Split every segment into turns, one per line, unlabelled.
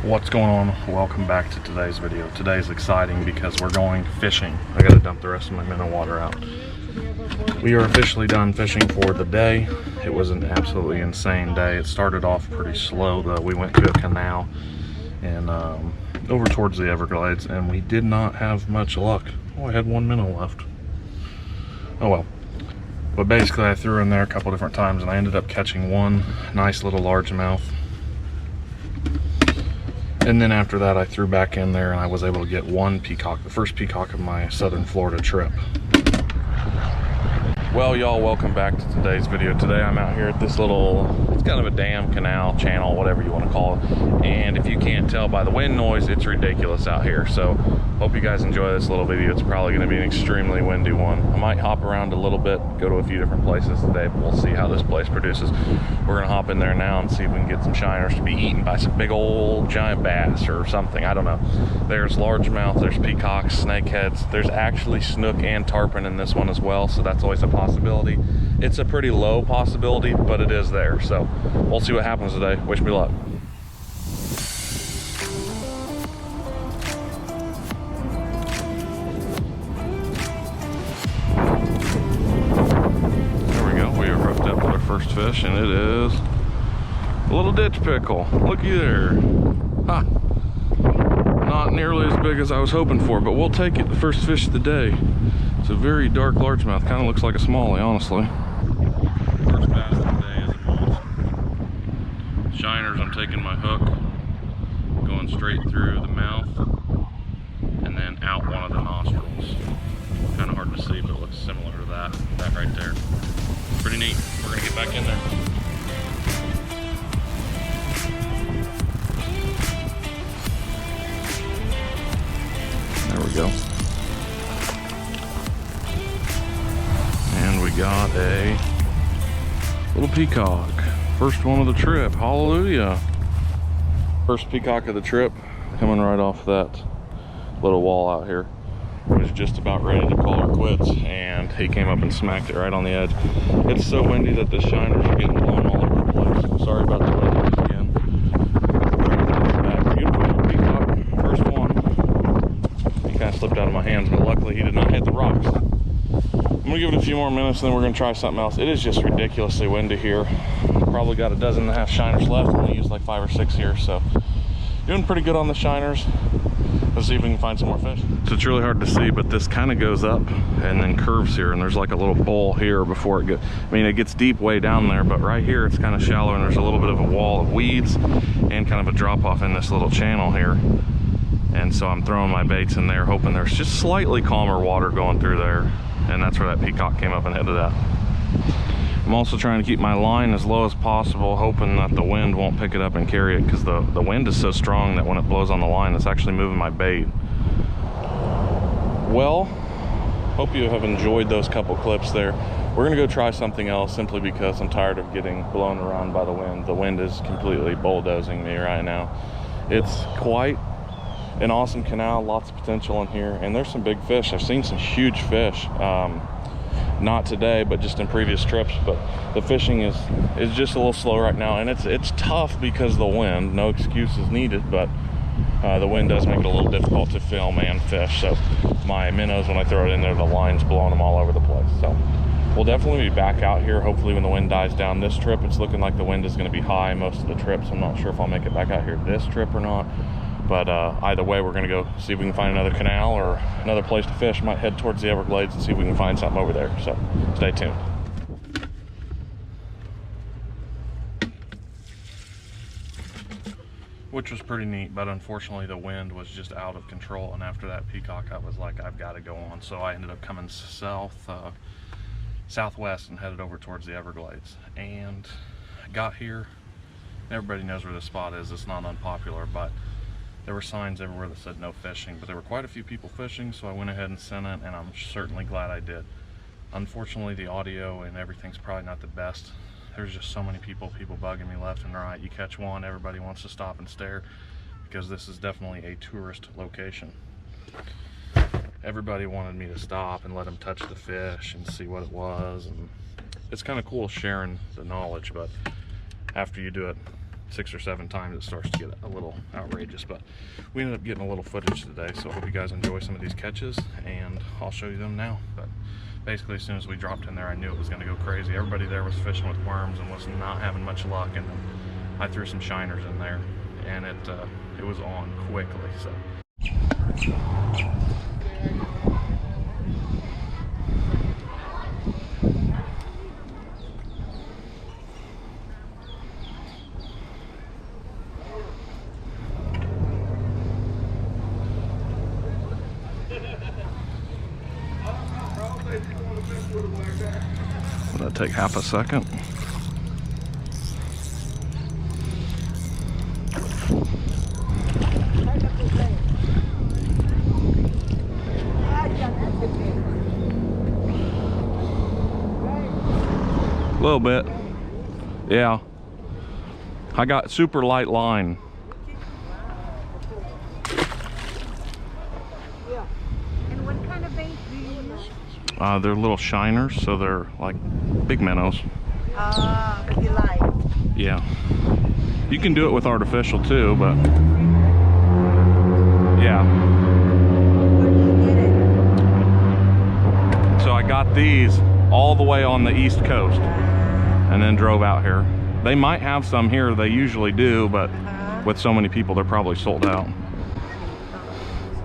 What's going on? Welcome back to today's video. Today's exciting because we're going fishing. I gotta dump the rest of my minnow water out. We are officially done fishing for the day. It was an absolutely insane day. It started off pretty slow though. We went to a canal and over towards the Everglades, and we did not have much luck. Oh, I had one minnow left. Oh well. But basically I threw in there a couple different times and I ended up catching one nice little largemouth. And then after that, I threw back in there and I was able to get one peacock, the first peacock of my southern Florida trip. Well, y'all, welcome back to today's video. Today I'm out here at this little, it's kind of a dam, canal, channel, whatever you want to call it. And if you can't tell by the wind noise, it's ridiculous out here. So hope you guys enjoy this little video. It's probably going to be an extremely windy one. I might hop around a little bit, go to a few different places today, but we'll see how this place produces. We're going to hop in there now and see if we can get some shiners to be eaten by some big old giant bass or something. I don't know. There's largemouth, there's peacocks, snakeheads. There's actually snook and tarpon in this one as well, so that's always a possibility. It's a pretty low possibility, but it is there. So we'll see what happens today. Wish me luck. First fish, and it is a little ditch pickle. Looky there. Ha! Not nearly as big as I was hoping for, but we'll take it. The first fish of the day. It's a very dark largemouth. Kind of looks like a smallie, honestly. First bass of the day is a monster. Shiners, I'm taking my hook, going straight through the mouth, and then out one of the nostrils. Kind of hard to see, but it looks similar to that right there. Pretty neat. We're gonna get back in there. There we go. And we got a little peacock. First one of the trip. Hallelujah. First peacock of the trip, coming right off that little wall out here. Was just about ready to call her quits, and he came up and smacked it right on the edge. It's so windy that the shiners are getting blown all over the place. Sorry about the wind noise again. Beautiful peacock, first one. He kind of slipped out of my hands, but luckily he did not hit the rocks. I'm gonna give it a few more minutes, and then we're gonna try something else. It is just ridiculously windy here. Probably got a dozen and a half shiners left. I'm gonna use like 5 or 6 here, so doing pretty good on the shiners. Let's see if we can find some more fish. So it's really hard to see, but this kind of goes up and then curves here, and there's like a little bowl here before it gets, I mean, it gets deep way down there, but right here it's kind of shallow, and there's a little bit of a wall of weeds and kind of a drop off in this little channel here. And so I'm throwing my baits in there, hoping there's just slightly calmer water going through there, and that's where that peacock came up and headed at. I'm also trying to keep my line as low as possible, hoping that the wind won't pick it up and carry it, because the wind is so strong that when it blows on the line, it's actually moving my bait. Well, hope you have enjoyed those couple clips there. We're gonna go try something else, simply because I'm tired of getting blown around by the wind. The wind is completely bulldozing me right now. It's quite an awesome canal, lots of potential in here, and there's some big fish. I've seen some huge fish. Not today, but just in previous trips. But the fishing is just a little slow right now, and it's tough because of the wind. No excuses needed, but the wind does make it a little difficult to film and fish. So my minnows, when I throw it in there, the line's blowing them all over the place. So we'll definitely be back out here hopefully when the wind dies down. This trip, it's looking like the wind is going to be high most of the trips. I'm not sure if I'll make it back out here this trip or not. But either way, we're gonna go see if we can find another canal or another place to fish. Might head towards the Everglades and see if we can find something over there. So stay tuned. Which was pretty neat, but unfortunately the wind was just out of control. And after that peacock, I was like, I've got to go on. So I ended up coming southwest and headed over towards the Everglades. And I got here. Everybody knows where this spot is. It's not unpopular, but there were signs everywhere that said no fishing, but there were quite a few people fishing, so I went ahead and sent it, and I'm certainly glad I did. Unfortunately, the audio and everything's probably not the best. There's just so many people bugging me left and right. You catch one, everybody wants to stop and stare, because this is definitely a tourist location. Everybody wanted me to stop and let them touch the fish and see what it was, and it's kind of cool sharing the knowledge, but after you do it 6 or 7 times, it starts to get a little outrageous. But we ended up getting a little footage today, so I hope you guys enjoy some of these catches, and I'll show you them now. But basically, as soon as we dropped in there, I knew it was going to go crazy. Everybody there was fishing with worms and was not having much luck, and then I threw some shiners in there, and it was on quickly. So that'll take half a second. A little bit. Yeah. I got super light line.
Yeah. And what kind of bait do you use?
They're little shiners, so they're like big minnows.
You like?
Yeah. You can do it with artificial too, but yeah.
Where do you get it?
So I got these all the way on the East Coast and then drove out here. They might have some here, they usually do, but with so many people, they're probably sold out.
So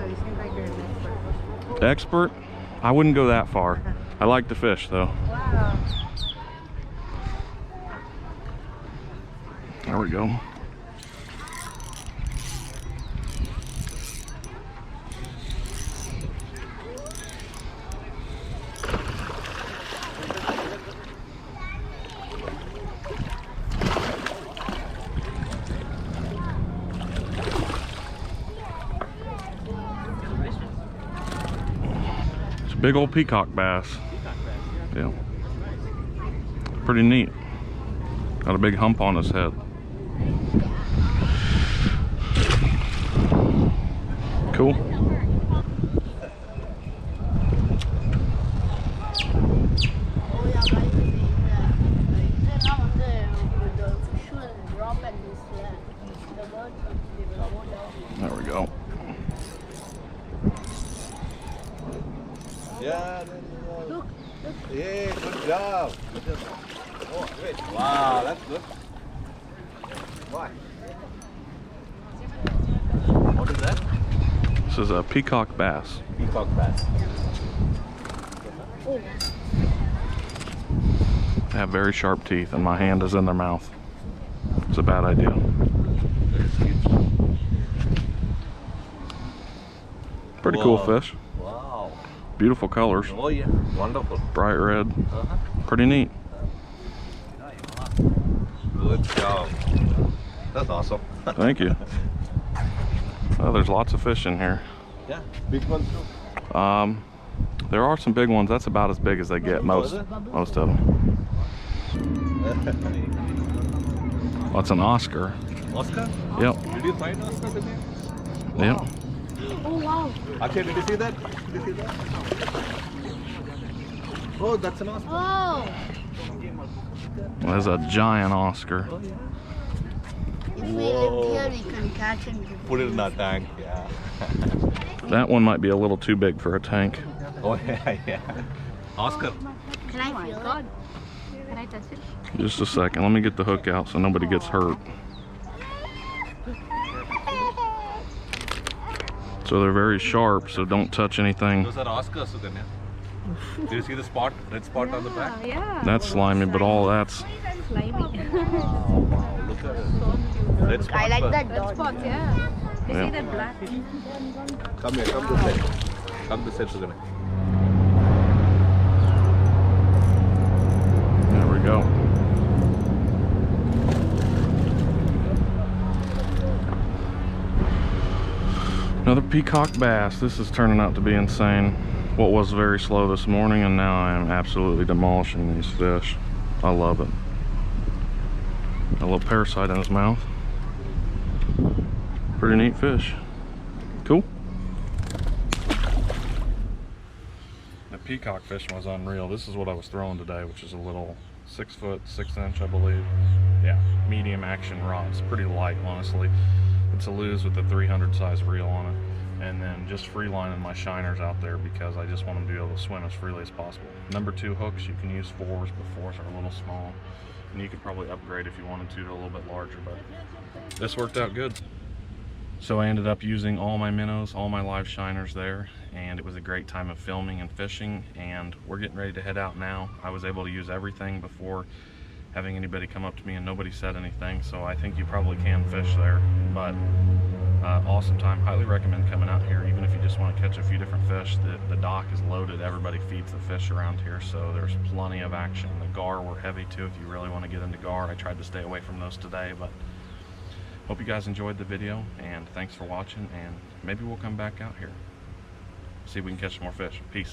you seem like you're an expert.
Expert? I wouldn't go that far. I like to fish though.
Wow.
There we go. It's a big old peacock bass. Yeah. Pretty neat. Got a big hump on his head. Cool. There we go.
Yeah, look. Yeah, good job. Oh, great. Wow, that's good. Why? What is that?
This is a peacock bass.
Peacock bass.
They have very sharp teeth, and my hand is in their mouth. It's a bad idea. Pretty cool fish.
Wow.
Beautiful colors.
Oh yeah, wonderful.
Bright red. Pretty neat.
Good job. That's awesome.
Thank you. Oh, there's lots of fish in here.
Yeah, big ones too.
There are some big ones. That's about as big as they get. Most of them. That's an Oscar.
Oscar?
Yep.
Did you find Oscar today?
Yep.
Oh wow.
Akshay, did you see that? Did you see that? Oh, that's an Oscar.
Oh.
There's a giant Oscar.
Oh, yeah.
If we live here, we can catch him.
Put it in our tank, yeah.
That one might be a little too big for a tank.
Oh yeah, yeah. Oscar.
Can I feel it? Can I touch it?
Just a second. Let me get the hook out so nobody gets hurt. So they're very sharp, so don't touch anything.
Those are Oscars, Suganya. Do you see the spot, red spot on the back?
Yeah.
That's slimy, but all that's...
Slimy.
Wow, look at it. Red spot.
I like that red spot, yeah. You
Yeah.
see that black?
Come here, come this side. Come this side, Suganya.
There we go. Another peacock bass. This is turning out to be insane. What was very slow this morning, and now I am absolutely demolishing these fish. I love it. A little parasite in his mouth. Pretty neat fish. Cool. The peacock fishing was unreal. This is what I was throwing today, which is a little 6 foot 6 inch, I believe. Yeah, medium action rod. It's pretty light, honestly. It's a Lewis with a 300 size reel on it. And then just free lining my shiners out there because I just want them to be able to swim as freely as possible. Number 2 hooks, you can use 4s, but 4s are a little small. And you could probably upgrade if you wanted to a little bit larger, but this worked out good. So I ended up using all my minnows, all my live shiners there, and it was a great time of filming and fishing, and we're getting ready to head out now. I was able to use everything before having anybody come up to me, and nobody said anything, so I think you probably can fish there. But awesome time. Highly recommend coming out here, even if you just want to catch a few different fish. The dock is loaded. Everybody feeds the fish around here, so there's plenty of action. The gar were heavy too if you really want to get into gar. I tried to stay away from those today, but hope you guys enjoyed the video, and thanks for watching, and maybe we'll come back out here, see if we can catch some more fish. Peace.